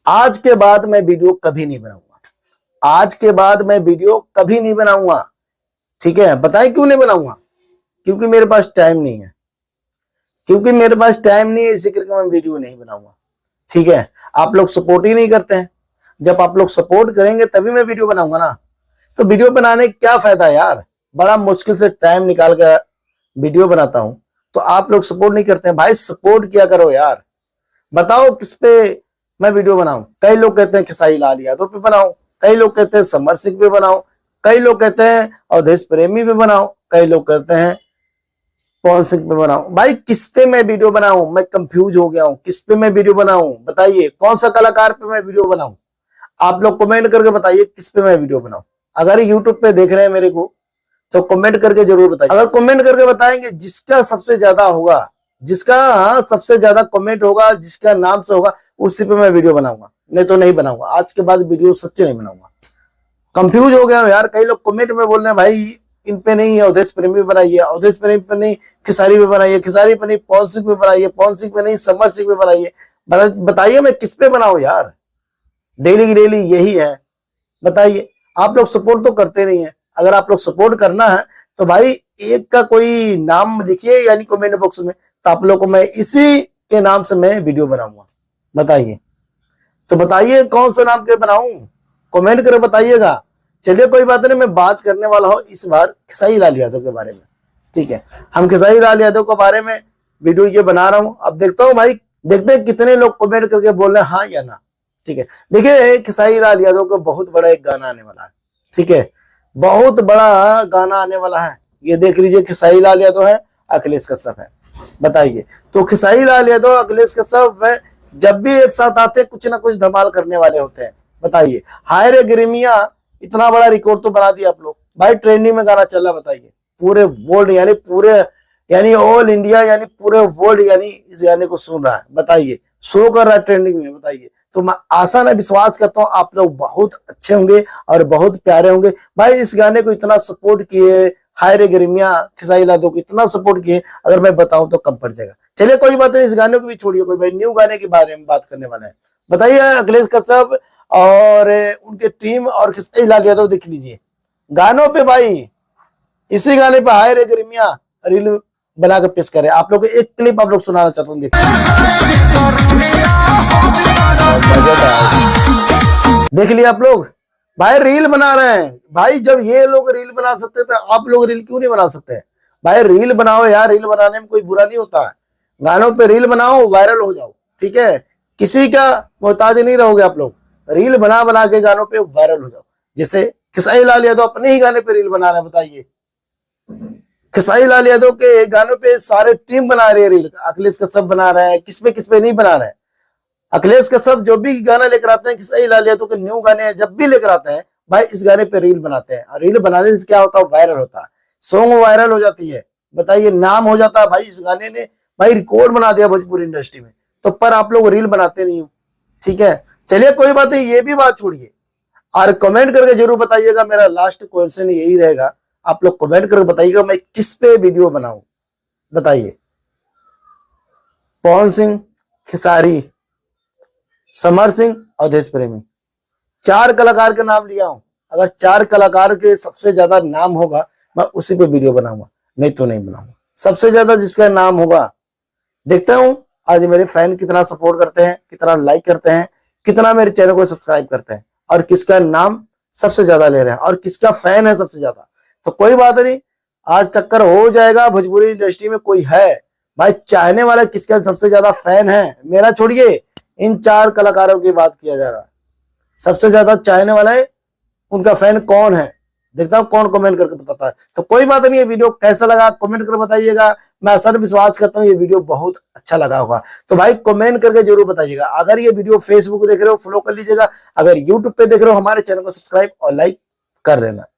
आज के बाद मैं वीडियो कभी नहीं बनाऊंगा। आज के बाद मैं वीडियो कभी नहीं बनाऊंगा। ठीक है, बताएं क्यों नहीं बनाऊंगा? क्योंकि मेरे पास टाइम नहीं है। क्योंकि मेरे पास टाइम नहीं है, इसी करके मैं वीडियो नहीं बनाऊंगा। ठीक है, आप लोग सपोर्ट ही नहीं करते हैं। जब आप लोग सपोर्ट करेंगे तभी मैं वीडियो बनाऊंगा ना। तो वीडियो बनाने का क्या फायदा यार? बड़ा मुश्किल से टाइम निकाल कर वीडियो बनाता हूं, तो आप लोग सपोर्ट नहीं करते हैं। भाई सपोर्ट किया करो यार। बताओ किस पे मैं वीडियो बनाऊं? कई लोग कहते हैं खेसारी लाल यादव पे बनाओ, कई लोग कहते हैं समर सिंह पे बनाओ, कई लोग कहते हैं अवधेश प्रेमी पे बनाओ, कई लोग कहते हैं पवन सिंह पे बनाओ। भाई किस पे मैं वीडियो बनाऊं? मैं कंफ्यूज हो गया हूं, किस पे मैं वीडियो बनाऊं? बताइए कौन सा कलाकार पे मैं वीडियो बनाऊं? आप लोग कमेंट करके बताइए किस पे मैं वीडियो बनाऊं। अगर यूट्यूब पे देख रहे हैं मेरे को तो कमेंट करके जरूर बताइए। अगर कमेंट करके बताएंगे, जिसका सबसे ज्यादा होगा, जिसका सबसे ज्यादा कमेंट होगा, जिसका नाम से होगा, उसी पे मैं वीडियो बनाऊंगा, नहीं तो नहीं बनाऊंगा। आज के बाद वीडियो सच्चे नहीं बनाऊंगा। कंफ्यूज हो गया हूं यार। कई लोग कमेंट में बोल रहे हैं भाई इन पे नहीं, अवधेश प्रेमी पे बनाइए, अवधेश प्रेमी पे नहीं, खेसारी पे बनाइए, खेसारी पे नहीं, पवन सिंह पे बनाइए, पवन सिंह पे नहीं, समर सिंह पे बनाइए। बताइए मैं किस पे बनाऊं यार? डेली की डेली यही है। बताइए, आप लोग सपोर्ट तो करते नहीं है। अगर आप लोग सपोर्ट करना है तो भाई एक का कोई नाम लिखिए यानी कमेंट बॉक्स में, तो आप लोग को मैं इसी के नाम से मैं वीडियो बनाऊंगा। बताइए, तो बताइए कौन सा नाम के बनाऊं? कमेंट कर बताइएगा। चलिए कोई बात नहीं, मैं बात करने वाला हूं इस बार खेसारी लाल यादव के बारे में। ठीक है, हम खेसारी लाल यादव के बारे में वीडियो ये बना रहा हूं। अब देखता हूं भाई, देखते हैं कितने लोग कमेंट करके बोल रहे हैं हाँ या ना। ठीक है, देखिए खेसारी लाल यादव का बहुत बड़ा एक गाना आने वाला है। ठीक है, बहुत बड़ा गाना आने वाला है। ये देख लीजिए, खेसारी लाल यादव है, अखिलेश कश्यप है। बताइए, तो खेसारी लाल यादव, अखिलेश कश्यप है, जब भी एक साथ आते हैं कुछ ना कुछ धमाल करने वाले होते हैं। बताइए, हाय रे गिरमिया इतना बड़ा रिकॉर्ड तो बना दिया आप लोग। भाई ट्रेंडिंग में गाना चल रहा, बताइए पूरे वर्ल्ड यानी पूरे यानी ऑल इंडिया यानी पूरे वर्ल्ड यानी इस गाने को सुन रहा है। बताइए, शो कर रहा है ट्रेंडिंग में। बताइए, तो मैं आशा ना विश्वास करता हूँ आप लोग बहुत अच्छे होंगे और बहुत प्यारे होंगे। भाई इस गाने को इतना सपोर्ट किए, हाय रे गिरमिया खेसारी लाल यादव को इतना सपोर्ट किए, अगर मैं बताऊं तो कम पड़ जाएगा। चलिए कोई बात नहीं, इस गाने को भी छोड़िए, कोई भाई न्यू गाने के बारे में बात करने वाला है। बताइए, अखिलेश कश्यप और उनके टीम और खेसारी लाल यादव देख लीजिए गानों पे। भाई इसी गाने पे हाय रे गिरमिया रील बना कर पेश करे। आप लोग एक क्लिप आप लोग सुनाना चाहता हूँ, देख लिया आप लोग। भाई रील बना रहे हैं। भाई जब ये लोग रील बना सकते हैं तो आप लोग रील क्यों नहीं बना सकते? भाई रील बनाओ यार, रील बनाने में कोई बुरा नहीं होता है। गानों पे रील बनाओ, वायरल हो जाओ। ठीक है, किसी का मोहताज नहीं रहोगे आप लोग। रील बना बना के गानों पे वायरल हो जाओ। जैसे खेसारी लाल यादव अपने ही गाने पे रील बना रहे हैं। बताइए, खेसारी लाल यादव के गानों पे सारे टीम बना रही है रील। अखिलेश कश्यप बना रहे हैं, किस पे नहीं बना रहे हैं। अखिलेश कश्यप जो भी गाना लेकर आते हैं, खेसारी लाल यादव के न्यू गाने जब भी लेकर आते हैं, भाई इस गाने पे रील बनाते हैं। और रील बनाने से क्या होता है? वायरल होता है, सॉन्ग वायरल हो जाती है। बताइए, नाम हो जाता है। भाई इस गाने ने भाई रिकॉर्ड बना दिया भोजपुरी इंडस्ट्री में। तो पर आप लोग रील बनाते नहीं हो। ठीक है, चलिए कोई बात नहीं, ये भी बात छोड़िए और कमेंट करके जरूर बताइएगा। मेरा लास्ट क्वेश्चन यही रहेगा, आप लोग कमेंट करके बताइएगा मैं किस पे वीडियो बनाऊं। बताइए, पवन सिंह, खेसारी, समर सिंह, अवधेश प्रेमी, चार कलाकार का नाम लिया हूं। अगर चार कलाकार के सबसे ज्यादा नाम होगा, मैं उसी पे वीडियो बनाऊंगा, नहीं तो नहीं बनाऊंगा। सबसे ज्यादा जिसका नाम होगा, देखता हूं आज मेरे फैन कितना सपोर्ट करते हैं, कितना लाइक करते हैं, कितना मेरे चैनल को सब्सक्राइब करते हैं, और किसका नाम सबसे ज्यादा ले रहे हैं और किसका फैन है सबसे ज्यादा। तो कोई बात नहीं, आज टक्कर हो जाएगा। भोजपुरी इंडस्ट्री में कोई है भाई चाहने वाला, किसका सबसे ज्यादा फैन है? मेरा छोड़िए, इन चार कलाकारों की बात किया जा रहा है। सबसे ज्यादा चाहने वाला है, उनका फैन कौन है? देखता हूं कौन कमेंट करके बताता है। तो कोई बात नहीं, ये वीडियो कैसा लगा कमेंट करके बताइएगा। मैं असल विश्वास करता हूँ ये वीडियो बहुत अच्छा लगा होगा। तो भाई कमेंट करके जरूर बताइएगा। अगर ये वीडियो फेसबुक देख रहे हो फॉलो कर लीजिएगा, अगर यूट्यूब पे देख रहे हो हमारे चैनल को सब्सक्राइब और लाइक कर लेना।